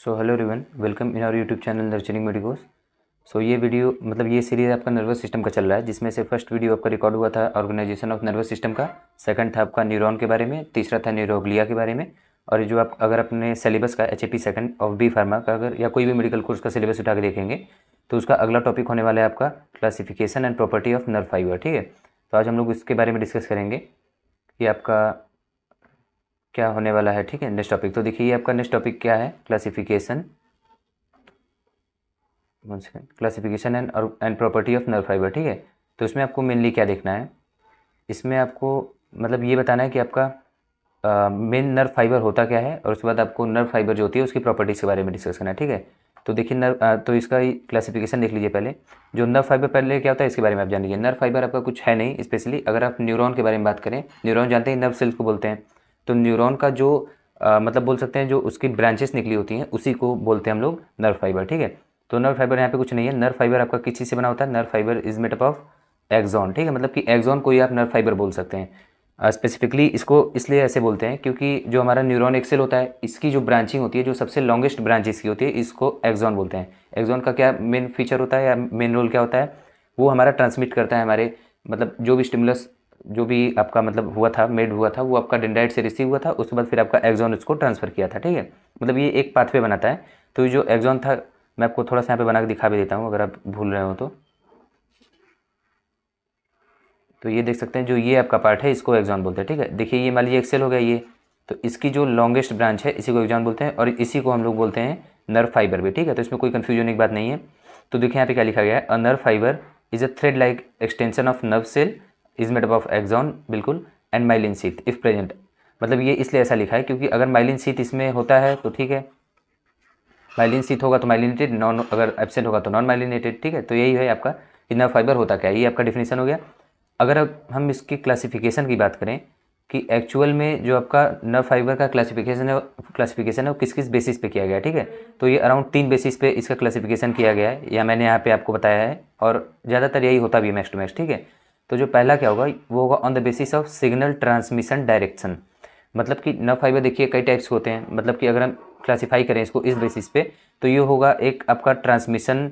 So hello everyone, welcome in our YouTube channel nurturing medicos. ये video ये series आपका nervous system का चल रहा है, जिसमें से फर्स्ट वीडियो आपका रिकॉर्ड हुआ था ऑर्गेनाइजेशन ऑफ नर्वस सिस्टम का, सेकंड था आपका न्यूरॉन के बारे में, तीसरा था न्यूरोग्लिया के बारे में। और जो आप अगर अपने सिलेबस का HAP second of B pharma का अगर या कोई भी मेडिकल कोर्स का सिलेबस उठा के देखेंगे तो उसका अगला टॉपिक होने वाला है आपका classification and property of nerve fibre. ठीक है, तो आज हम लोग इसके बारे में डिस्कस करेंगे कि आपका क्या होने वाला है। ठीक है, नेक्स्ट टॉपिक तो देखिए आपका नेक्स्ट टॉपिक क्या है, classification and property of nerve fibre. ठीक है, तो इसमें आपको मेनली क्या देखना है, इसमें आपको ये बताना है कि आपका मेन नर्व फाइबर होता क्या है, और उसके बाद आपको नर्व फाइबर जो होती है उसकी प्रॉपर्टीज़ के बारे में डिस्कस करना है। ठीक है, तो देखिए तो इसका क्लासिफिकेशन देख लीजिए पहले। जो नर्व फाइबर पहले क्या होता है इसके बारे में आप जान लीजिए। नर्व फाइबर आपका कुछ है नहीं स्पेशली। अगर आप न्यूरॉन के बारे में बात करें, न्यूरॉन जानते हैं नर्व सेल्स को बोलते हैं, तो न्यूरॉन का जो बोल सकते हैं जो उसकी ब्रांचेस निकली होती हैं उसी को बोलते हैं हम लोग नर्व फाइबर। ठीक है, तो नर्व फाइबर यहाँ पे कुछ नहीं है। नर्व फाइबर आपका किस चीज़ से बना होता है, nerve fibre is made up of axon. ठीक है, मतलब कि एक्सॉन को ही आप नर्व फाइबर बोल सकते हैं। स्पेसिफिकली इसको इसलिए ऐसे बोलते हैं क्योंकि जो हमारा न्यूरॉन एक्सेल होता है इसकी जो ब्रांचिंग होती है, जो सबसे लॉन्गेस्ट ब्रांच इसकी होती है, इसको एक्सॉन बोलते हैं। एक्सॉन का क्या मेन फीचर होता है या मेन रोल क्या होता है, वो हमारा ट्रांसमिट करता है हमारे जो भी स्टिमुलस जो भी आपका हुआ था, मेड हुआ था, वो आपका डेंड्राइट से रिसीव हुआ था, उसके बाद फिर आपका एक्सॉन उसको ट्रांसफ़र किया था। ठीक है, ये एक पाथवे बनाता है। तो ये जो एक्सॉन था, मैं आपको थोड़ा सा यहाँ पे बना के दिखा भी देता हूँ अगर आप भूल रहे हो तो ये देख सकते हैं जो ये आपका पार्ट है इसको एक्सॉन बोलते हैं। ठीक है, देखिए ये मान लीजिए एक्सेल हो गया ये, तो इसकी जो लॉन्गेस्ट ब्रांच है इसी को एक्सॉन बोलते हैं, और इसी को हम लोग बोलते हैं नर्व फाइबर भी। ठीक है, तो इसमें कोई कन्फ्यूजन की बात नहीं है। तो देखिए यहाँ पे क्या लिखा गया है, a nerve fibre is a thread like extension of nerve cell is made up of axon, बिल्कुल, and myelin sheath if present. ये इसलिए ऐसा लिखा है क्योंकि अगर माइलिन शीथ इसमें होता है तो ठीक है, माइलिन शीथ होगा तो माइलिनेटेड, नॉन अगर एब्सेंट होगा तो नॉन माइलिनेटेड। ठीक है, तो यही है आपका कि नर्व फाइबर होता क्या है, ये आपका डिफिनेशन हो गया। अगर अब हम इसकी क्लासिफिकेशन की बात करें कि एक्चुअल में जो आपका नर्व फाइबर का क्लासिफिकेशन है वो किस किस बेसिस पे किया गया है। ठीक है, तो ये अराउंड 3 बेसिस पे इसका क्लासिफिकेशन किया गया है, या मैंने यहाँ पे आपको बताया है, और ज़्यादातर यही होता भी है मैक्स टू मैक्स। ठीक है, तो जो पहला क्या होगा वो होगा on the basis of signal transmission direction. कि नर्व फाइबर देखिए कई टाइप्स के होते हैं, कि अगर हम क्लासीफाई करें इसको इस बेसिस पे, तो ये होगा एक आपका ट्रांसमिशन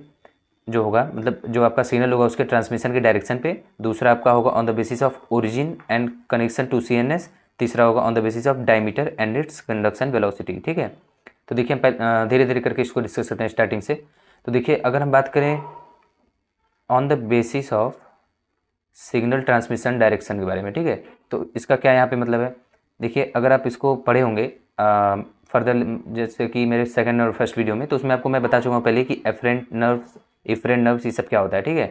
जो होगा, जो आपका सिग्नल होगा उसके ट्रांसमिशन के डायरेक्शन पे। दूसरा आपका होगा on the basis of origin and connection to CNS। तीसरा होगा on the basis of diameter and its conduction velocity. ठीक है, तो देखिए हम धीरे धीरे करके इसको डिस्कस करते हैं स्टार्टिंग से। तो देखिए अगर हम बात करें on the basis of signal transmission direction के बारे में, ठीक है, तो इसका क्या यहाँ पे है, देखिए अगर आप इसको पढ़े होंगे फर्दर, जैसे कि मेरे सेकंड और फर्स्ट वीडियो में, तो उसमें आपको मैं बता चुका हूँ पहले कि एफरेंट नर्व्स, इफरेंट नर्व्स, ये सब क्या होता है। ठीक है,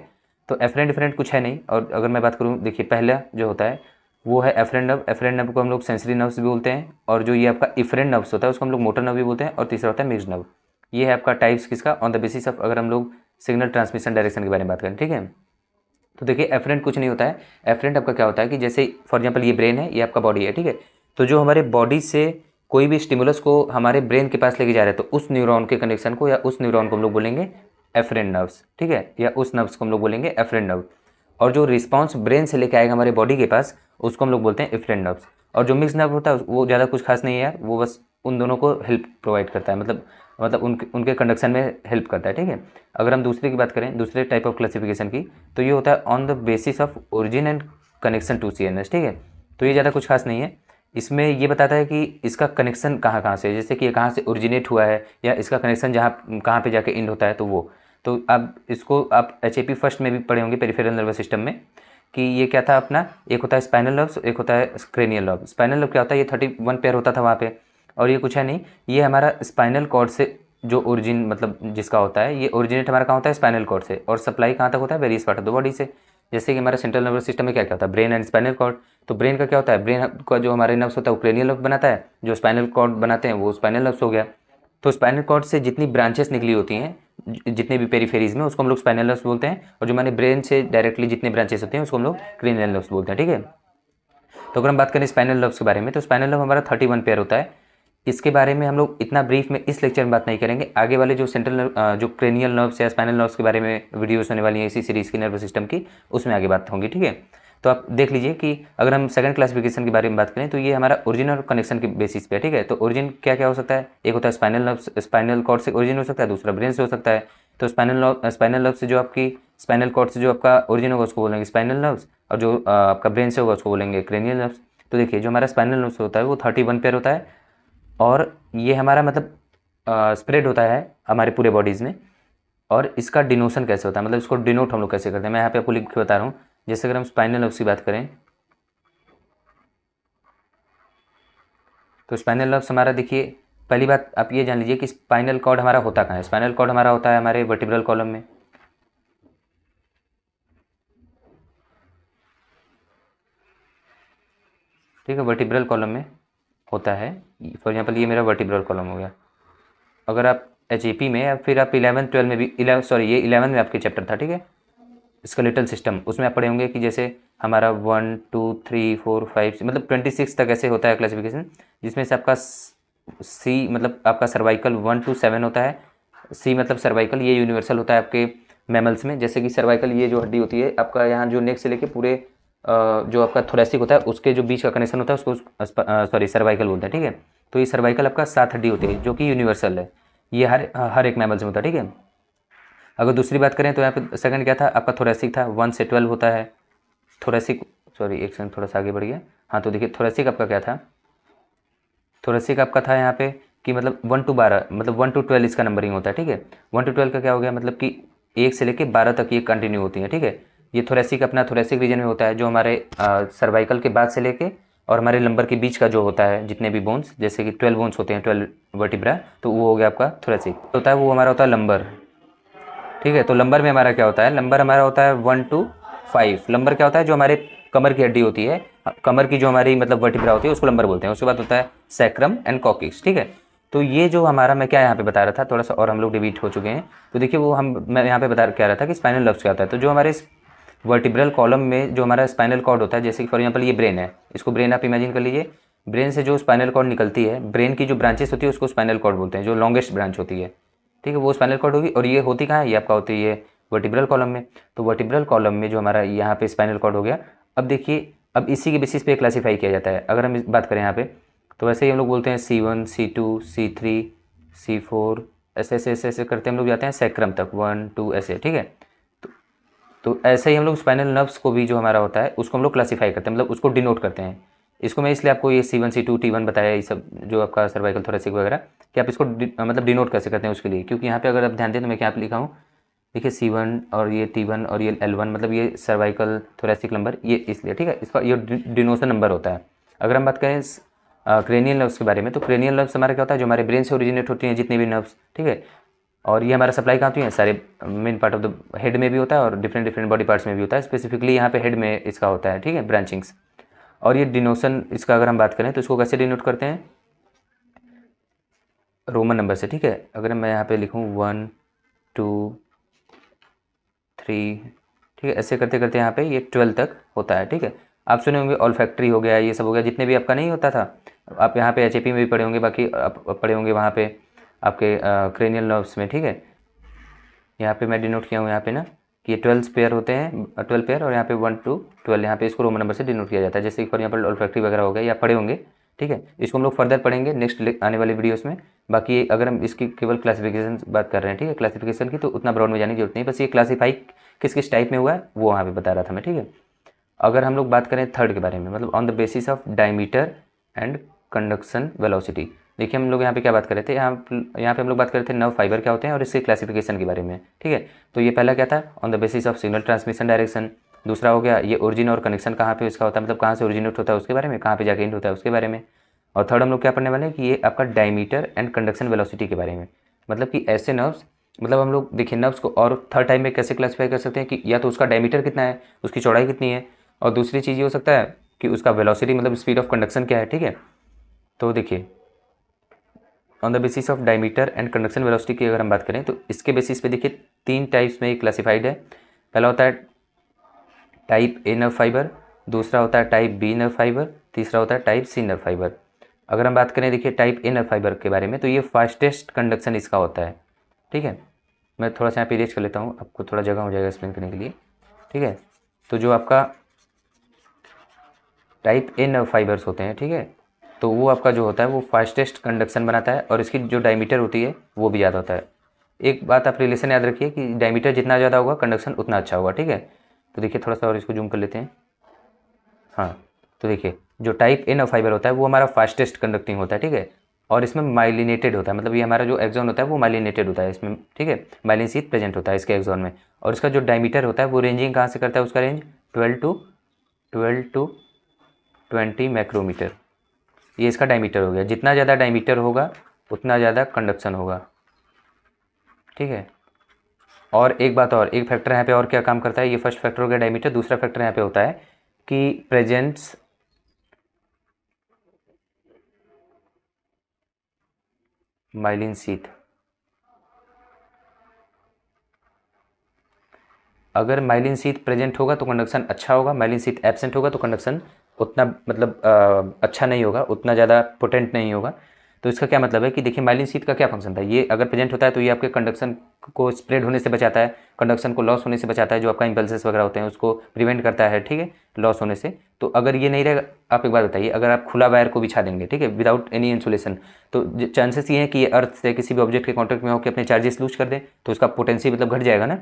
तो एफरेंट डिफरेंट कुछ है नहीं, और अगर मैं बात करूँ देखिए पहला जो होता है वो है एफरेंट नर्व। एफरेंट नर्व को हम लोग सेंसरी नर्व्स भी बोलते हैं, और जो ये आपका इफरेंट नर्व्स होता है उसको हम लोग मोटर नर्व भी बोलते हैं, और तीसरा होता है मिक्स्ड नर्व। ये है आपका टाइप्स किसका, ऑन द बेसिस ऑफ अगर हम लोग सिग्नल ट्रांसमिशन डायरेक्शन के बारे में बात करें। ठीक है, तो देखिए एफरेंट कुछ नहीं होता है। एफरेंट आपका क्या होता है कि जैसे फॉर एग्जांपल ये ब्रेन है, ये आपका बॉडी है। ठीक है, तो जो हमारे बॉडी से कोई भी स्टिमुलस को हमारे ब्रेन के पास लेके जा रहे हैं, तो उस न्यूरॉन के कनेक्शन को या उस न्यूरॉन को हम लोग बोलेंगे एफरेंट नर्व्स। ठीक है, या उस नर्व्स को हम लोग बोलेंगे एफरेंट नर्व। और जो रिस्पॉन्स ब्रेन से लेके आएगा हमारे बॉडी के पास उसको हम लोग बोलते हैं इफरेंट नर्व्स। और जो मिक्स नर्व होता है वो ज़्यादा कुछ खास नहीं है यार, वो बस उन दोनों को हेल्प प्रोवाइड करता है, उनके उनके कंडक्शन में हेल्प करता है। ठीक है, अगर हम दूसरे की बात करें, दूसरे टाइप ऑफ क्लासिफिकेशन की, तो ये होता है on the basis of origin and connection to CNS। ठीक है, तो ये ज़्यादा कुछ खास नहीं है। इसमें ये बताता है कि इसका कनेक्शन कहाँ कहाँ से है, जैसे कि ये कहाँ से ओरिजिनेट हुआ है, या इसका कनेक्शन जहाँ कहाँ पे जाके एंड होता है, तो वो तो अब इसको आप HAP फर्स्ट में भी पढ़े होंगे पेरिफेरल नर्वस सिस्टम में, कि ये क्या था अपना, एक होता है स्पाइनल नर्व, एक होता है क्रेनियल नर्व। स्पाइनल नर्व क्या होता है, ये 31 पेयर होता था वहाँ पे, और ये कुछ है नहीं, ये हमारा स्पाइनल कॉर्ड से जो ओरिजिन जिसका होता है, ये ओरिजिनेट हमारा कहाँ होता है, स्पाइनल कॉर्ड से, और सप्लाई कहाँ तक होता है, various part of the body से। जैसे कि हमारा सेंट्रल नर्वस सिस्टम में क्या क्या होता है, ब्रेन एंड स्पाइनल कॉर्ड। तो ब्रेन का क्या होता है, ब्रेन का जो हमारे नर्व्स होता है वो क्रेनियल नर्व बनाता है, जो स्पाइनल कॉर्ड बनाते हैं वो स्पाइनल नर्व्स हो गया। तो स्पाइनल कॉर्ड से जितनी ब्रांचेस निकली होती हैं जितने भी पेरिफेरीज में, उसको हम लोग स्पाइनल नर्व्स बोलते हैं, और जो हमारे ब्रेन से डायरेक्टली जितने ब्रांचेस होते हैं उसको हम लोग क्रेनियल नर्व्स बोलते हैं। ठीक है, तो अगर हम बात करें स्पाइनल नर्व्स के बारे में, तो स्पाइनल नर्व हमारा 31 पेयर होता है। इसके बारे में हम लोग इतना ब्रीफ में इस लेक्चर में बात नहीं करेंगे, आगे वाले जो सेंट्रल नर्व जो क्रेनियल नर्व्स या स्पाइनल नर्व्स के बारे में वीडियोस होने वाली हैं इसी सीरीज़ की नर्वस सिस्टम की, उसमें आगे बात होंगी। ठीक है, तो आप देख लीजिए कि अगर हम सेकंड क्लासिफिकेशन के बारे में बात करें तो ये हमारा ओरिजिन और कनेक्शन के बेसिस पे है, ठीक है। तो ओरिजिन क्या क्या हो सकता है, एक होता है स्पाइनल नर्व, स्पाइनल कॉर्ड से ओरिजिन हो सकता है, दूसरा ब्रेन से हो सकता है। तो स्पाइनल नर्व से जो आपकी स्पाइनल कॉर्ड से जो आपका ओरिजिन होगा उसको बोलेंगे स्पाइनल नर्व्स, और जो आपका ब्रेन से होगा उसको बोलेंगे क्रेनियल नर्व्स। तो देखिए जो हमारा स्पाइनल नर्व्स होता है वो 31 पेयर होता है, और ये हमारा मतलब स्प्रेड होता है हमारे पूरे बॉडीज़ में। और इसका डिनोशन कैसे होता है, मतलब इसको डिनोट हम लोग कैसे करते हैं, मैं यहाँ पे आपको लिख के बता रहा हूँ। जैसे अगर हम स्पाइनल नर्व्स की बात करें तो स्पाइनल नर्व्स हमारा देखिए, पहली बात आप ये जान लीजिए कि स्पाइनल कॉर्ड हमारा होता कहाँ है। स्पाइनल कॉर्ड हमारा होता है हमारे वर्टिब्रल कॉलम में, ठीक है, वर्टिब्रल कॉलम में होता है। फॉर एग्जाम्पल ये मेरा वर्टिब्रल कॉलम हो गया। अगर आप HAP में या फिर आप 11-12 में भी 11 सॉरी ये 11 में आपके चैप्टर था, ठीक है, स्केलेटल सिस्टम, उसमें आप पढ़े होंगे कि जैसे हमारा 1 2 3 4 5 मतलब 26 तक ऐसे होता है क्लासिफिकेशन, जिसमें से आपका सी मतलब आपका सर्वाइकल 1 to 7 होता है। सी मतलब सर्वाइकल, ये यूनिवर्सल होता है आपके मैमल्स में। जैसे कि सर्वाइकल ये जो हड्डी होती है आपका यहाँ जो नेक से लेके पूरे जो आपका थोरेसिक होता है उसके जो बीच का कनेक्शन होता है उसको सॉरी सर्वाइकल बोलते हैं, ठीक है। तो ये सर्वाइकल आपका 7 हड्डी होती है जो कि यूनिवर्सल है, ये हर हर एक मैमल्स में होता है, ठीक है। अगर दूसरी बात करें तो यहाँ पे सेकंड क्या था आपका थोरेसिक था, 1 से 12 होता है थोरेसिक। सॉरी एक सेकंड थोड़ा सा आगे बढ़ गया। हाँ तो देखिए थोरेसिक आपका क्या था, थोरेसिक आपका था यहाँ पे कि मतलब 1 to 12 मतलब 1 to 12 इसका नंबरिंग होता है, ठीक है। 1 to 12 का क्या हो गया, मतलब कि 1 से लेके 12 तक ये कंटिन्यू होती है, ठीक है। ये थोरेसिक अपना थोरेसिक रीजन में होता है जो हमारे सर्वाइकल के बाद से लेके और हमारे लंबर के बीच का जो होता है जितने भी बोन्स, जैसे कि 12 बोन्स होते हैं, 12 वर्टिब्रा, तो वो हो गया आपका थोरेसिक होता है, वो हमारा होता है लंबर, ठीक है। तो लंबर में हमारा क्या होता है, लंबर हमारा होता है 1 to 5। लंबर क्या होता है, जो हमारे कमर की हड्डी होती है, कमर की जो हमारी मतलब वर्टिब्रा होती है उसको लंबर बोलते हैं। उसके बाद होता है सैक्रम एंड कॉक्सिक्स, ठीक है। तो ये जो हमारा मैं क्या यहाँ पे बता रहा था थोड़ा सा, और हम लोग डिवीट हो चुके हैं। तो देखिए वो मैं यहाँ पे बता क्या रहा था कि स्पाइनल नर्व्स क्या होता है। तो जो हमारे वर्टिब्रल कॉलम में जो हमारा स्पाइनल कॉर्ड होता है, जैसे कि फॉर एग्जाम्पल ये ब्रेन है, इसको ब्रेन आप इमेजिन कर लीजिए। ब्रेन से जो स्पाइनल कॉर्ड निकलती है, ब्रेन की जो ब्रांचेस होती है उसको स्पाइनल कॉर्ड बोलते हैं, जो लॉन्गेस्ट ब्रांच होती है, ठीक है, वो स्पाइनल कॉर्ड होगी। और ये होती कहाँ है, ये आपका होती है वर्टिब्रल कॉलम में। तो वर्टिब्रल कॉलम में जो हमारा यहाँ पे स्पाइनल कॉर्ड हो गया। अब देखिए अब इसी के बेसिस पे क्लासीफाई किया जाता है। अगर हम बात करें यहाँ पे तो वैसे ही हम लोग बोलते हैं C1 C2 C3 C4, ऐसे ऐसे ऐसे ऐसे करते हम लोग जाते हैं सैक्रम तक 1 2 ऐसे, ठीक है। तो ऐसे ही हम लोग स्पाइनल नर्व्स को भी जो हमारा होता है उसको हम लोग क्लासीफाई करते हैं, मतलब उसको डिनोट करते हैं। इसको मैं इसलिए आपको ये C1 C2 T1 बताया, ये सब जो आपका सर्वाइकल थोरेसिक वगैरह, कि आप इसको मतलब डिनोट कैसे करते हैं उसके लिए। क्योंकि यहाँ पे अगर आप ध्यान दें तो मैं क्या लिखा हूँ, देखिए C1 और ये T1 और ये L1 मतलब ये सर्वाइकल थोरेसिक नंबर, ये इसलिए, ठीक है, इसका ये डिनोशन नंबर होता है। अगर हम बात करें क्रेनियल नर्व्स के बारे में तो क्रेनियल नर्व्स हमारा क्या होता है, जो हमारे ब्रेन से ओरिजिनेट होती हैं जितने भी नर्व्स, ठीक है। और ये हमारा सप्लाई कहाँ होती है, सारे main part of the head में भी होता है और डिफरेंट डिफरेंट बॉडी पार्ट्स में भी होता है। स्पेसिफिकली यहाँ पे हेड में इसका होता है, ठीक है, ब्रांचिंग्स। और ये डिनोशन इसका अगर हम बात करें तो इसको कैसे डिनोट करते हैं, रोमन नंबर से, ठीक है। अगर मैं यहाँ पे लिखूँ 1 2 3, ठीक है, ऐसे करते करते यहाँ पे ये 12 तक होता है, ठीक है। आप सुने होंगे ऑल्फैक्टरी हो गया, ये सब हो गया, जितने भी आपका नहीं होता था, आप यहाँ पे HAP में भी पढ़े होंगे, बाकी आप पढ़े होंगे वहाँ पे आपके क्रेनियल नर्व्स में, ठीक है। यहाँ पे मैं डिनोट किया हूँ यहाँ पे ना कि ये 12 पेयर होते हैं, 12 पेयर, और यहाँ पे 1 to 12 यहाँ पे इसको रोमन नंबर से डिनोट किया जाता है। जैसे कि फॉर एग्जाम्पल ऑल्फैक्टरी वगैरह हो गया, या पढ़े होंगे, ठीक है। इसको हम लोग फर्दर पढ़ेंगे नेक्स्ट आने वाले वीडियोस में। बाकी अगर हम इसकी केवल क्लासिफिकेशन बात कर रहे हैं, ठीक है, क्लासिफिकेशन की, तो उतना ब्रॉड में जाने की जरूरत नहीं, बस ये क्लासीफाई किस किस टाइप में हुआ है वो वहाँ पे बता रहा था मैं, ठीक है। अगर हम लोग बात करें थर्ड के बारे में, मतलब on the basis of diameter and conduction velocity, देखिए हम लोग यहाँ पे क्या बात कर रहे थे, यहाँ पे हम लोग बात कर रहे थे नर्व फाइबर क्या होते हैं और इसके क्लासिफिकेशन के बारे में, ठीक है। तो ये पहला क्या था, on the basis of signal transmission direction. दूसरा हो गया ये ओरिजिन और कनेक्शन कहाँ पे इसका होता है, मतलब कहाँ से ओरिजिनेट होता है उसके बारे में, कहाँ पे जाके एंड होता है उसके बारे में। और थर्ड हम लोग क्या पढ़ने वाले हैं कि ये आपका डायमीटर एंड कंडक्शन वेलोसिटी के बारे में, मतलब कि ऐसे नर्व्स, मतलब हम लोग देखिए नर्व्स को और थर्ड टाइम में कैसे क्लासीफाई कर सकते हैं कि या तो उसका डायमीटर कितना है, उसकी चौड़ाई कितनी है, और दूसरी चीज़ ये हो सकता है कि उसका वेलोसिटी मतलब स्पीड ऑफ कंडक्शन क्या है, ठीक है। तो देखिए on the basis of diameter and conduction velocity की अगर हम बात करें तो इसके बेसिस पे देखिए 3 टाइप्स में क्लासिफाइड है। पहला होता है टाइप A नर्व फाइबर, दूसरा होता है टाइप B नर्व फाइबर, तीसरा होता है टाइप C नर्व फाइबर। अगर हम बात करें देखिए टाइप A नर्व फाइबर के बारे में तो ये फास्टेस्ट कंडक्शन इसका होता है, ठीक है। मैं थोड़ा सा यहाँ पे इरेज कर लेता हूँ, आपको थोड़ा जगह हो जाएगा एक्सप्लेन करने के लिए, ठीक है। तो जो आपका टाइप ए नर्व फाइबर्स होते हैं, ठीक है। तो वो आपका जो होता है वो फास्टेस्ट कंडक्शन बनाता है और इसकी जो डायमीटर होती है वो भी ज़्यादा होता है। एक बात आप रिलेशन याद रखिए कि डायमीटर जितना ज़्यादा होगा कंडक्शन उतना अच्छा होगा, ठीक है। तो देखिए थोड़ा सा और इसको जूम कर लेते हैं। हाँ, तो देखिए जो टाइप ए नर्व फाइबर होता है वो हमारा फास्टेस्ट कंडक्टिंग होता है, ठीक है। और इसमें माइलिनेटेड होता है, मतलब ये हमारा जो एक्सॉन होता है वो माइलिनेटेड होता है इसमें, ठीक है। माइलिन शीथ प्रेजेंट होता है इसके एक्सॉन में। और इसका जो डायमीटर होता है वो रेंजिंग कहाँ से करता है, उसका रेंज 12 to 20 माइक्रोमीटर। ये इसका डायमीटर हो गया। जितना ज़्यादा डायमीटर होगा उतना ज़्यादा कंडक्शन होगा, ठीक है। और एक बात और, एक फैक्टर यहाँ पे और क्या काम करता है, ये फर्स्ट फैक्टर हो गया डायमीटर। दूसरा फैक्टर यहाँ पे होता है कि प्रेजेंस माइलिन शीथ। अगर माइलिन शीथ प्रेजेंट होगा तो कंडक्शन अच्छा होगा, माइलिन शीथ एब्सेंट होगा तो कंडक्शन उतना मतलब अच्छा नहीं होगा, उतना ज़्यादा पोटेंट नहीं होगा। तो इसका क्या मतलब है कि देखिए माइलिन शीथ का क्या फंक्शन था, ये अगर प्रेजेंट होता है तो ये आपके कंडक्शन को स्प्रेड होने से बचाता है, कंडक्शन को लॉस होने से बचाता है, जो आपका इम्पल्सेस वगैरह होते हैं उसको प्रिवेंट करता है, ठीक है, लॉस होने से। तो अगर ये नहीं रहेगा, आप एक बात बताइए, अगर आप खुला वायर को बिछा देंगे, ठीक है, विदाउट एनी इंसुलेशन, तो चांसेस ये हैं कि ये अर्थ से किसी भी ऑब्जेक्ट के कॉन्टैक्ट में होकर अपने चार्जेस लूज कर दें, तो उसका पोटेंशियल मतलब घट जाएगा ना।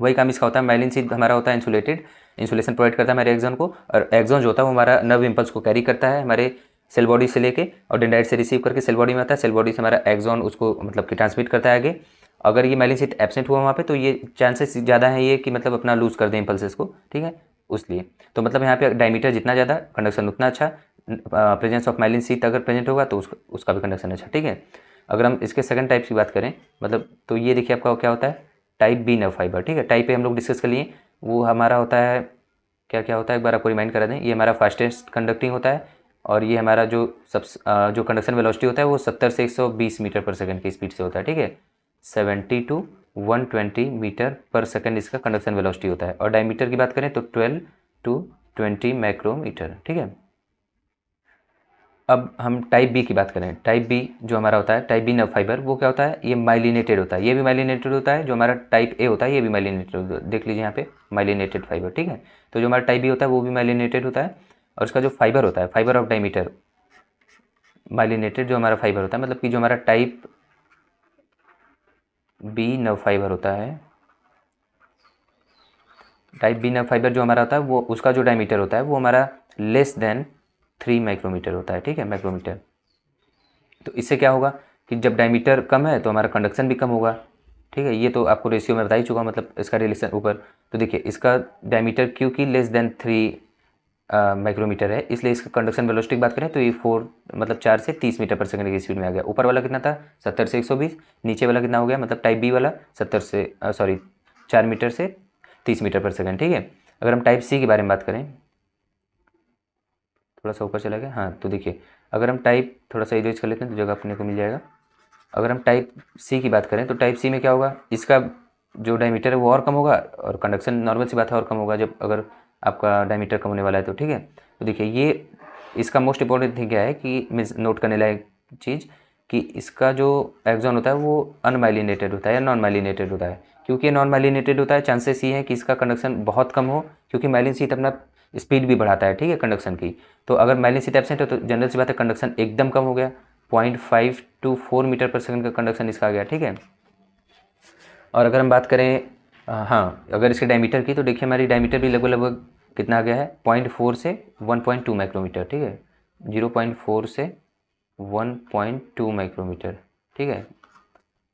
वही काम इसका होता है। माइलिन शीथ हमारा होता है इंसुलेटेड, इंसुलेशन प्रोवाइड करता है हमारे एक्सॉन को, और एक्सॉन जो होता है वो हमारा नर्व इम्पल्स को कैरी करता है हमारे सेल बॉडी से लेके, और डेंड्राइट से रिसीव करके सेल बॉडी में आता है, सेल बॉडी से हमारा एक्सॉन उसको मतलब कि ट्रांसमिट करता है आगे। अगर ये माइलिन शीथ एब्सेंट हुआ वहाँ पे तो ये चांसेस ज़्यादा है ये कि मतलब अपना लूज कर दें इम्पल्सेस को, ठीक है, उसलिए। तो मतलब यहाँ पे डायमीटर जितना ज़्यादा कंडक्शन उतना अच्छा। प्रेजेंस ऑफ माइलिन शीथ अगर प्रेजेंट होगा तो उसका भी कंडक्शन अच्छा, ठीक है। अगर हम इसके सेकंड टाइप की बात करें, मतलब तो ये देखिए आपका क्या होता है, टाइप बी नर्व फाइबर, ठीक है। टाइप ए हम लोग डिस्कस कर लिए, वो हमारा होता है क्या क्या होता है, एक बार आपको रिमाइंड करा दें। ये हमारा फास्टेस्ट कंडक्टिंग होता है, और ये हमारा जो जो कंडक्शन वेलोसिटी होता है वो 70 से 120 मीटर पर सेकंड की स्पीड से होता है, ठीक है। 70 to 120 मीटर पर सेकंड इसका कंडक्शन वेलोसिटी होता है। और डायमीटर की बात करें तो 12 to 20 माइक्रोमीटर, ठीक है। अब हम टाइप बी की बात करें, टाइप बी जो हमारा होता है, टाइप बी नर्व फाइबर, वो क्या होता है, ये माइलिनेटेड होता है, ये भी माइलिनेटेड होता है। जो हमारा टाइप ए होता है ये भी माइलिनेटेड होता है, देख लीजिए यहाँ पे माइलिनेटेड फाइबर, ठीक है। तो जो हमारा टाइप बी होता है वो भी माइलिनेटेड होता है, और उसका जो फाइबर होता है, फाइबर ऑफ डायमीटर माइलिनेटेड जो हमारा फाइबर होता है, मतलब कि जो हमारा टाइप बी नर्व फाइबर होता है, टाइप बी नर्व फाइबर जो हमारा होता है वो उसका जो डायमीटर होता है वो हमारा लेस देन 3 माइक्रोमीटर होता है, ठीक है, माइक्रोमीटर। तो इससे क्या होगा कि जब डायमीटर कम है तो हमारा कंडक्शन भी कम होगा, ठीक है। ये तो आपको रेशियो में बता ही चुका, मतलब इसका रिलेशन ऊपर। तो देखिए इसका डायमीटर क्योंकि लेस देन 3 माइक्रोमीटर है, इसलिए इसका कंडक्शन वेलोसिटी की बात करें तो ये 4 मतलब 4 से 30 मीटर पर सेकंड की स्पीड में आ गया। ऊपर वाला कितना था, 70 से 120, नीचे वाला कितना हो गया, मतलब टाइप बी वाला 70 से 4 मीटर से 30 मीटर पर सेकंड, ठीक है। अगर हम टाइप सी के बारे में बात करें, थोड़ा सा ऊपर चला गया, हाँ, तो देखिए अगर हम टाइप थोड़ा सा इरेज कर लेते हैं तो जगह अपने को मिल जाएगा। अगर हम टाइप सी की बात करें तो टाइप सी में क्या होगा, इसका जो डायमीटर है वो और कम होगा, और कंडक्शन नॉर्मल सी बात है और कम होगा जब अगर आपका डायमीटर कम होने वाला है तो, ठीक है। तो देखिए ये इसका मोस्ट इंपॉर्टेंट थिंग क्या है कि मीन्स नोट करने लायक चीज़, कि इसका जो एक्सॉन होता है वो अनमाइलिनेटेड होता है या नॉन माइलिनेटेड होता है। क्योंकि नॉन माइलिनेटेड होता है, चांसेस ये है कि इसका कंडक्शन बहुत कम हो, क्योंकि माइलिन शीथ अपना स्पीड भी बढ़ाता है, ठीक है, कंडक्शन की। तो अगर माइलिन शीथ एब्सेंट है तो जनरल सी बात है कंडक्शन एकदम कम हो गया, 0.5 to 4 मीटर पर सेकंड का कंडक्शन इसका आ गया, ठीक है। और अगर हम बात करें हाँ अगर इसके डायमीटर की, तो देखिए हमारी डायमीटर भी लगभग लगभग कितना आ गया है, 0.4 से 1.2 माइक्रोमीटर, ठीक है, 0.4 से 1.2 माइक्रोमीटर, ठीक है।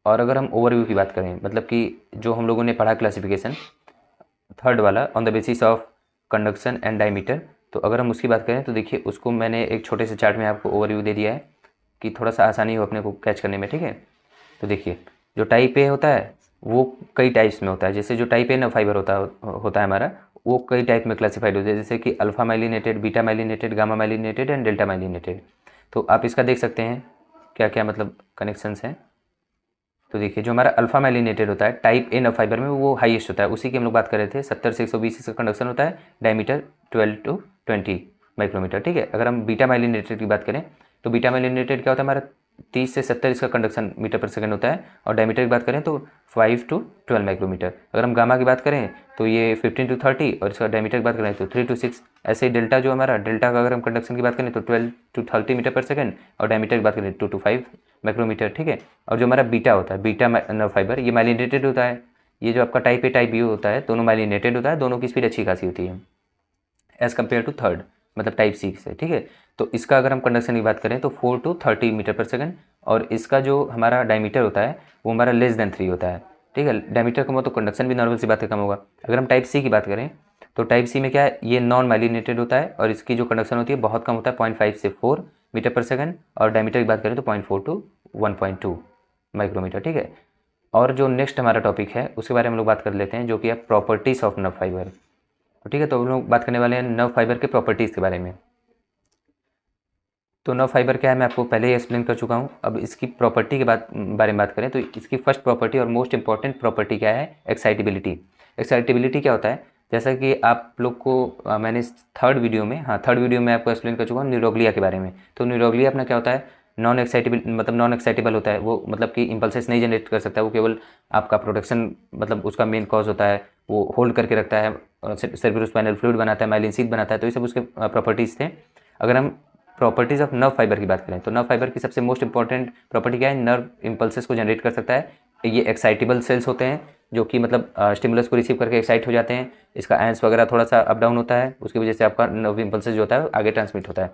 और अगर हम ओवरव्यू की बात करें, मतलब कि जो हम लोगों ने पढ़ा क्लासिफिकेशन थर्ड वाला on the basis of conduction and diameter, तो अगर हम उसकी बात करें तो देखिए उसको मैंने एक छोटे से चार्ट में आपको ओवरव्यू दे दिया है कि थोड़ा सा आसानी हो अपने को कैच करने में, ठीक है। तो देखिए जो टाइप ए होता है वो कई टाइप्स में होता है, जैसे जो टाइप ए ना फाइबर होता है हमारा, वो कई टाइप में क्लासीफाइड होता है, जैसे कि alpha myelinated, beta myelinated, gamma myelinated and delta myelinated. तो आप इसका देख सकते हैं क्या क्या मतलब कनेक्शंस हैं। तो देखिए जो हमारा अल्फा माइलिनेटेड होता है टाइप ए नर्व फाइबर में वो हाईएस्ट होता है, उसी की हम लोग बात कर रहे थे, 70 से 120 इसका कंडक्शन होता है, डायमीटर 12 to 20 माइक्रोमीटर, ठीक है। अगर हम बीटा माइलिनेटेड की बात करें तो बीटा माइलिनेटेड क्या होता है हमारा 30 से 70 इसका कंडक्शन मीटर पर सेकंड होता है, और डायमीटर की बात करें तो 5 to 12 माइक्रोमीटर। अगर हम गामा की बात करें तो ये 15 to 30, और इसका डायमीटर की बात करें तो 3 to 6। ऐसे ही डेल्टा जो हमारा, डेल्टा का अगर हम कंडक्शन की बात करें तो 12 to 30 मीटर पर सेकंड, और डायमीटर की बात करें 2 to 5 माइक्रोमीटर, ठीक है। और जो हमारा बीटा होता है, बीटा नर्व फाइबर, ये माइलिनेटेड होता है। ये जो आपका टाइप ए टाइप बी होता है, दोनों माइलिनेटेड होता है, दोनों की स्पीड अच्छी खासी होती है एज़ कम्पेयर टू थर्ड, मतलब टाइप सी से, ठीक है। तो इसका अगर हम कंडक्शन की बात करें तो 4 to 30 मीटर पर सेकंड, और इसका जो हमारा डायमीटर होता है वो हमारा लेस देन 3 होता है, ठीक है। डायमीटर कम हो तो कंडक्शन भी नॉर्मल सी बात है कम होगा। अगर हम टाइप सी की बात करें तो टाइप सी में क्या है, ये नॉन माइलिनेटेड होता है, और इसकी जो कंडक्शन होती है बहुत कम होता है, 0.5 से 4 मीटर पर सेकंड, और डायमीटर की बात करें तो 0.4 to 1.2 माइक्रोमीटर, ठीक है। और जो नेक्स्ट हमारा टॉपिक है उसके बारे में हम लोग बात कर लेते हैं, जो कि है प्रॉपर्टीज़ ऑफ नर्व फाइबर, ठीक है। तो हम लोग बात करने वाले हैं नर्व फाइबर के प्रॉपर्टीज़ के बारे में। तो नर्व फाइबर क्या है मैं आपको पहले ही एक्सप्लेन कर चुका हूँ। अब इसकी प्रॉपर्टी के बारे में बात करें तो इसकी फर्स्ट प्रॉपर्टी और मोस्ट इंपॉर्टेंट प्रॉपर्टी क्या है, एक्साइटेबिलिटी। एक्साइटेबिलिटी क्या होता है, जैसा कि आप लोग को मैंने थर्ड वीडियो में आपको एक्सप्लेन कर चुका हूँ न्यूरोग्लिया के बारे में। तो न्यूरोग्लिया अपना क्या होता है, नॉन एक्साइटेबल होता है, वो मतलब कि इम्पल्सेस नहीं जनरेट कर सकता है, वो केवल आपका प्रोटेक्शन मतलब उसका मेन कॉज होता है, वो होल्ड करके रखता है, सेरेब्रोस्पाइनल फ्लूइड बनाता है, माइलिन शीथ बनाता है, तो ये सब उसके प्रॉपर्टीज़ थे। अगर हम प्रॉपर्टीज़ ऑफ नर्व फाइबर की बात करें तो नर्व फाइबर की सबसे मोस्ट इंपॉर्टेंट प्रॉपर्टी क्या है, नर्व इम्पल्सेस को जनरेट कर सकता है। ये एक्साइटेबल सेल्स होते हैं जो कि मतलब स्टिमुलस को रिसीव करके एक्साइट हो जाते हैं। इसका आयंस वगैरह थोड़ा सा अप डाउन होता है, उसकी वजह से आपका नर्व इम्पल्सेस जो होता है आगे ट्रांसमिट होता है।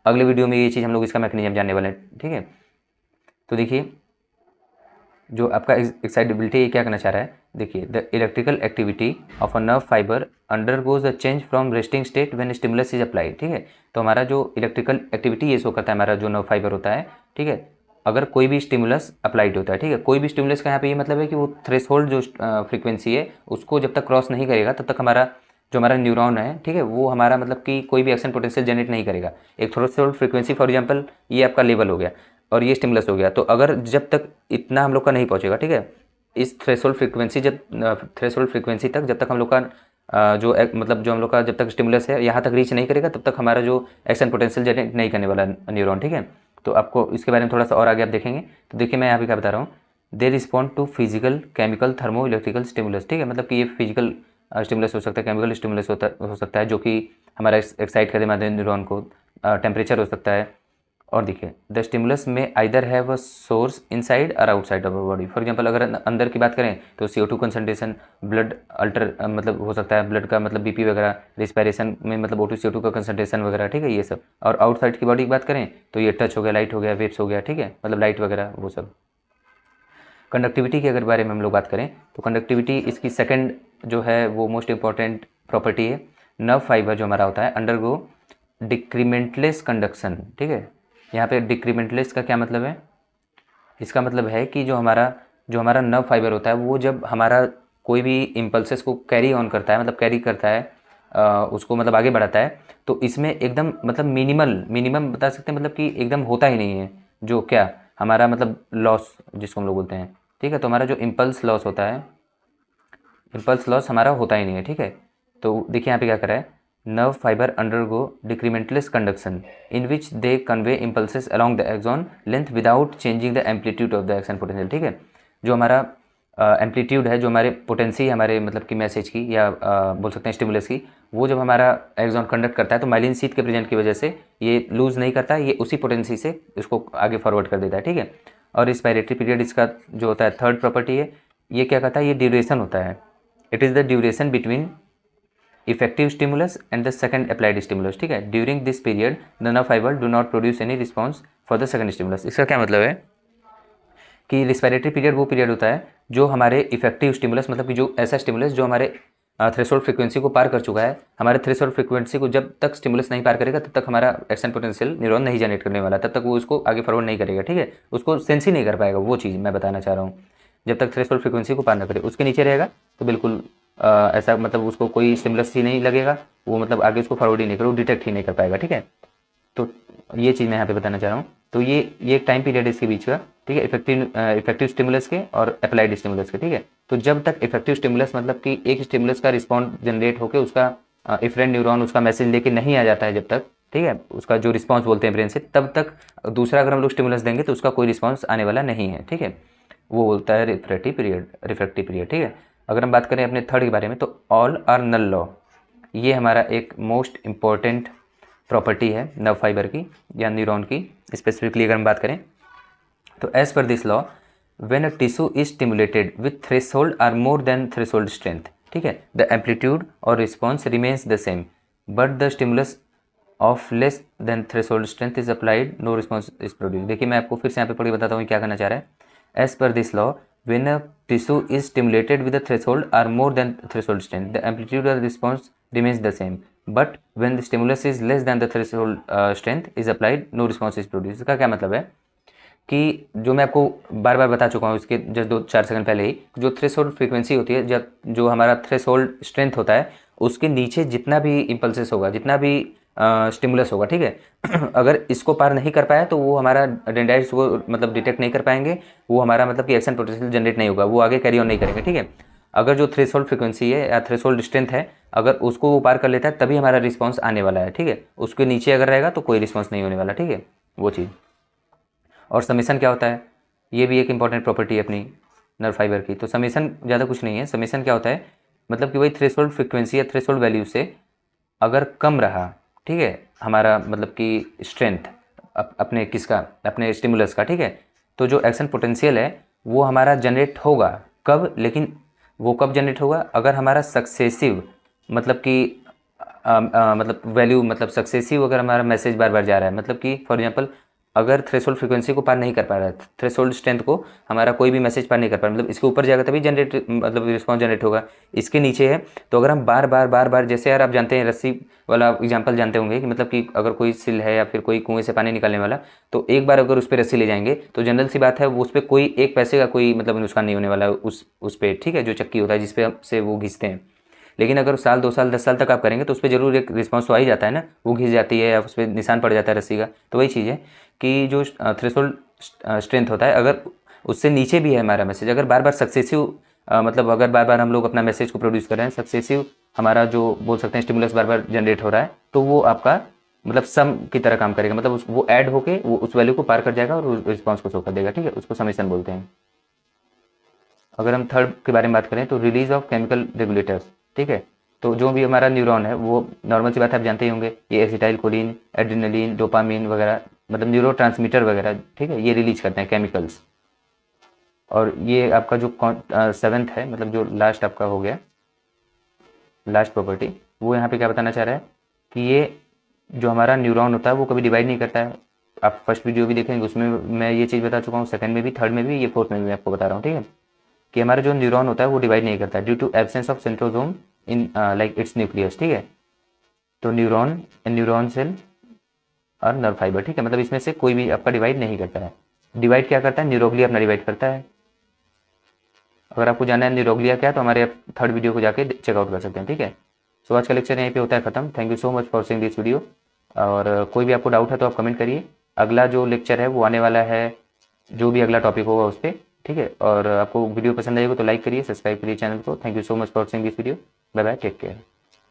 अगले वीडियो में ये चीज़ हम लोग इसका मैकेनिज्म जानने वाले हैं, ठीक है। तो देखिए जो आपका एक्साइटेबिलिटी ये क्या करना चाह रहा है, देखिए the electrical activity of a nerve fibre undergoes a change from resting state when stimulus is applied, ठीक है। तो हमारा जो इलेक्ट्रिकल एक्टिविटी ये शो करता है हमारा जो नर्व फाइबर होता है, ठीक है, अगर कोई भी स्टिमुलस अप्लाइड होता है, ठीक है। कोई भी स्टिमुलस का यहाँ पे ये मतलब है कि वो थ्रेशोल्ड जो फ्रीक्वेंसी है उसको जब तक क्रॉस नहीं करेगा तब तक हमारा न्यूरॉन है, ठीक है, वो हमारा मतलब कि कोई भी एक्शन पोटेंशियल जनरेट नहीं करेगा। एक थ्रेशोल्ड फ्रीक्वेंसी फॉर एग्जांपल ये आपका लेवल हो गया और ये स्टिमुलस हो गया, तो अगर जब तक इतना हम लोग का नहीं पहुंचेगा, ठीक है, इस थ्रेशोल्ड फ्रीक्वेंसी तक जब तक हम लोग का मतलब जो हम लोग का जब तक स्टिमुलस है यहाँ तक रीच नहीं करेगा तब तक हमारा जो एक्शन पोटेंशियल जनरेट नहीं करने वाला न्यूरॉन, ठीक है। तो आपको इसके बारे में थोड़ा सा और आगे आप देखेंगे। तो देखिए मैं यहाँ पे क्या बता रहा हूँ, they respond to physical chemical thermo electrical stimulus, ठीक है। मतलब कि ये फिजिकल स्टिमुलस हो सकता है, केमिकल स्टिमुलस हो सकता है जो कि हमारा एक्साइट करे हमारे न्यूरॉन को, टेम्परेचर हो सकता है। और देखिए द स्टिमुलस में either have a source inside or outside of a body. For example अगर अंदर की बात करें तो CO2 कंसंट्रेशन, ब्लड मतलब हो सकता है, ब्लड का मतलब BP वगैरह, रिस्पायरेशन में मतलब O2 CO2 का कंसंट्रेशन वगैरह, ठीक है, ये सब। और आउटसाइड की बॉडी की बात करें तो ये टच हो गया, लाइट हो गया, वेव्स हो गया, ठीक है, मतलब लाइट वगैरह वो सब। कंडक्टिविटी के अगर बारे में हम लोग बात करें तो कंडक्टिविटी इसकी सेकंड जो है वो मोस्ट इंपॉर्टेंट प्रॉपर्टी है। नर्व फाइबर जो हमारा होता है अंडरगो डिक्रीमेंटलेस कंडक्शन, ठीक है। यहाँ पे डिक्रीमेंटलेस का क्या मतलब है, इसका मतलब है कि जो हमारा नर्व फाइबर होता है वो जब हमारा कोई भी इम्पल्सेस को कैरी ऑन करता है, मतलब कैरी करता है, उसको मतलब आगे बढ़ाता है, तो इसमें एकदम मतलब मिनिमम बता सकते हैं, मतलब कि एकदम होता ही नहीं है जो क्या हमारा मतलब लॉस जिसको हम लोग बोलते हैं, ठीक है। तो हमारा जो इम्पल्स लॉस होता है, इम्पल्स लॉस हमारा होता ही नहीं है, ठीक है। तो देखिए यहाँ पे क्या करा है, nerve fibre undergo decrementless conduction in which they convey impulses along the axon length without changing the amplitude of the action potential, ठीक है। जो हमारा एम्पलीट्यूड है, जो हमारे पोटेंसी हमारे मतलब कि मैसेज की या बोल सकते हैं स्टिमुलस की, वो जब हमारा एक्सॉन कंडक्ट करता है तो माइलिन शीथ के प्रेजेंट की वजह से ये लूज़ नहीं करता है, ये उसी पोटेंसी से इसको आगे फॉरवर्ड कर देता है, ठीक है। और रिस्पायरेटरी पीरियड इसका जो होता है थर्ड प्रॉपर्टी है, ये क्या कहता है, ये ड्यूरेशन होता है। It is the duration between effective stimulus and the second applied stimulus, ठीक है। During this period the nerve fibre do not produce any response for the second stimulus. इसका क्या मतलब है कि रिस्पायरेटरी पीरियड वो पीरियड होता है जो हमारे इफेक्टिव स्टिमुलस, मतलब कि जो ऐसा स्टिमुलस जो हमारे थ्रेशोल्ड फ्रीक्वेंसी को पार कर चुका है, हमारे थ्रेशोल्ड फ्रीक्वेंसी को जब तक स्टिमुलस नहीं पार करेगा तब तक हमारा एक्शन पोटेंशियल न्यूरॉन नहीं जनरेट करने वाला, तब तक वो उसको आगे फॉरवर्ड नहीं करेगा, ठीक है, उसको सेंस ही नहीं कर पाएगा। वो चीज़ मैं बताना चाह रहा हूँ, जब तक थ्रेशोल्ड फ्रीक्वेंसी को पार न करे, उसके नीचे रहेगा तो बिल्कुल ऐसा मतलब उसको कोई स्टिमुलस ही नहीं लगेगा, वो मतलब आगे उसको फॉरवर्ड ही नहीं करेगा, वो डिटेक्ट ही नहीं कर पाएगा, ठीक है। तो ये चीज़ मैं यहाँ पे बताना चाह रहा हूँ। तो ये एक टाइम पीरियड है इसके बीच का, ठीक है, इफेक्टिव स्टिमुलस के और अप्लाइड स्टिमुलस के, ठीक है। तो जब तक इफेक्टिव स्टिमुलस मतलब कि एक स्टिमुलस का रिस्पॉन्ड जनरेट होकर उसका इफरेंट न्यूरॉन उसका मैसेज लेके नहीं आ जाता है, जब तक ठीक है, उसका जो रिस्पांस बोलते हैं ब्रेन से, तब तक दूसरा अगर हम लोग स्टिमुलस देंगे तो उसका कोई रिस्पांस आने वाला नहीं है। ठीक है, वो बोलता है रिफ्रैक्टिव पीरियड। ठीक है, अगर हम बात करें अपने थर्ड के बारे में तो ऑल आर नल लॉ, ये हमारा एक मोस्ट इम्पॉर्टेंट प्रॉपर्टी है नर्व फाइबर की या न्यूरॉन की। स्पेसिफिकली अगर हम बात करें तो as per this law when a tissue is stimulated with threshold or more than threshold strength, ठीक है, द एम्पलीट्यूड और response remains the same but the stimulus of less than threshold strength is applied, no response is produce. देखिए मैं आपको फिर से यहाँ पे पढ़ के बताता हूँ क्या करना चाह रहा है। As per this law when a tissue is stimulated with a threshold or more than threshold strength the amplitude और response remains the same but when the stimulus is less than the threshold strength is applied, no response is produced। इसका क्या मतलब है कि जो मैं आपको बार बार बता चुका हूँ इसके जस्ट 2-4 सेकंड पहले ही, जो थ्रेशोल्ड फ्रीक्वेंसी होती है, जब जो हमारा थ्रेशोल्ड स्ट्रेंथ होता है उसके नीचे जितना भी इम्पल्सेस होगा, जितना भी स्टिमुलस होगा, ठीक है अगर इसको पार नहीं कर पाया तो वो हमारा डेंड्राइट्स को मतलब डिटेक्ट नहीं कर पाएंगे, वो हमारा मतलब कि एक्शन पोटेंशियल जनरेट नहीं होगा, वो आगे कैरी ऑन नहीं करेंगे। ठीक है, अगर जो थ्रेशोल्ड फ्रीक्वेंसी है या थ्रेशोल्ड स्ट्रेंथ है, अगर उसको वो पार कर लेता है तभी हमारा रिस्पांस आने वाला है। ठीक है, उसके नीचे अगर रहेगा तो कोई रिस्पांस नहीं होने वाला। ठीक है, वो चीज़। और समेशन क्या होता है, ये भी एक इंपॉर्टेंट प्रॉपर्टी है अपनी नर्व फाइबर की। तो समेशन ज़्यादा कुछ नहीं है, समेशन क्या होता है मतलब कि वही थ्रेशोल्ड फ्रीक्वेंसी या थ्रेशोल्ड वैल्यू से अगर कम रहा, ठीक है, हमारा मतलब कि स्ट्रेंथ अपने किसका, अपने स्टिमुलस का, ठीक है, तो जो एक्शन पोटेंशियल है वो हमारा जनरेट होगा। कब, लेकिन वो कब जनरेट होगा, अगर हमारा सक्सेसिव मतलब कि मतलब वैल्यू मतलब सक्सेसिव अगर हमारा मैसेज बार बार जा रहा है, मतलब कि फॉर एग्जांपल अगर थ्रेशोल्ड फ्रीक्वेंसी को पार नहीं कर पा रहा है, थ्रेशोल्ड स्ट्रेंथ को हमारा कोई भी मैसेज पार नहीं कर पा रहा, मतलब इसके ऊपर जाएगा तभी जनरेट मतलब रिस्पॉन्स जनरेट होगा, इसके नीचे है तो अगर हम बार बार जैसे यार आप जानते हैं रस्सी वाला एग्जांपल जानते होंगे कि मतलब कि अगर कोई सिल है या फिर कोई कुएं से पानी निकालने वाला, तो एक बार अगर उस पर रस्सी ले जाएंगे तो जनरल सी बात है वो उस पर कोई एक पैसे का कोई मतलब नुकसान नहीं होने वाला उस पर, ठीक है, जो चक्की होता है जिसपे से वो घिसते हैं। लेकिन अगर साल 2 साल 10 साल तक आप करेंगे तो उस पर जरूर एक रिस्पॉन्स तो आ ही जाता है ना, वो घिस जाती है या उस पर निशान पड़ जाता है रस्सी का। तो वही चीज़ है कि जो थ्रेशोल्ड स्ट्रेंथ होता है अगर उससे नीचे भी है हमारा मैसेज, अगर बार बार सक्सेसिव मतलब अगर बार बार हम लोग अपना मैसेज को प्रोड्यूस कर रहे हैं, सक्सेसिव हमारा जो बोल सकते हैं स्टिमुलस बार बार जनरेट हो रहा है, तो वो आपका मतलब सम की तरह काम करेगा, मतलब वो ऐड होके वो उस वैल्यू को पार कर जाएगा और उस रिस्पॉन्स को शो कर देगा। ठीक है, उसको समेशन बोलते हैं। अगर हम थर्ड के बारे में बात करें तो रिलीज ऑफ केमिकल रेगुलेटर्स, ठीक है, तो जो भी हमारा न्यूरॉन है वो नॉर्मल सी बात है आप जानते ही होंगे, ये एसिटाइल कोलिन, एड्रेनलिन, डोपामिन वगैरह मतलब न्यूरो ट्रांसमीटर वगैरह, ठीक है, ये रिलीज करते हैं केमिकल्स। और ये आपका जो सेवेंथ है मतलब जो लास्ट आपका हो गया लास्ट प्रॉपर्टी, वो यहाँ पे क्या बताना चाह रहा है कि ये जो हमारा न्यूरॉन होता है वो कभी डिवाइड नहीं करता है। आप फर्स्ट वीडियो भी देखेंगे उसमें मैं ये चीज़ बता चुका हूँ, सेकंड में भी, थर्ड में भी, ये फोर्थ में भी मैं आपको बता रहा हूँ। ठीक है, कि हमारा जो न्यूरॉन होता है वो डिवाइड नहीं करता due to absence of centrosome in like its nucleus. ठीक है, तो न्यूरॉन सेल और नर्व फाइबर, ठीक है, मतलब इसमें से कोई भी आपका डिवाइड नहीं करता है। डिवाइड क्या करता है, न्यूरोग्लिया अपना डिवाइड करता है। अगर आपको जानना है न्यूरोग्लिया क्या है तो हमारे थर्ड वीडियो को जाके चेकआउट कर सकते हैं। ठीक है, सो आज का लेक्चर यहीं पे होता है खत्म। Thank you so much for seeing this video. और कोई भी आपको डाउट है तो आप कमेंट करिए। अगला जो लेक्चर है वो आने वाला है, जो भी अगला टॉपिक होगा उस पर। ठीक है, और आपको वीडियो पसंद आएगा तो लाइक करिए, सब्सक्राइब करिए चैनल को। Thank you so much for seeing this video. Bye bye, take care.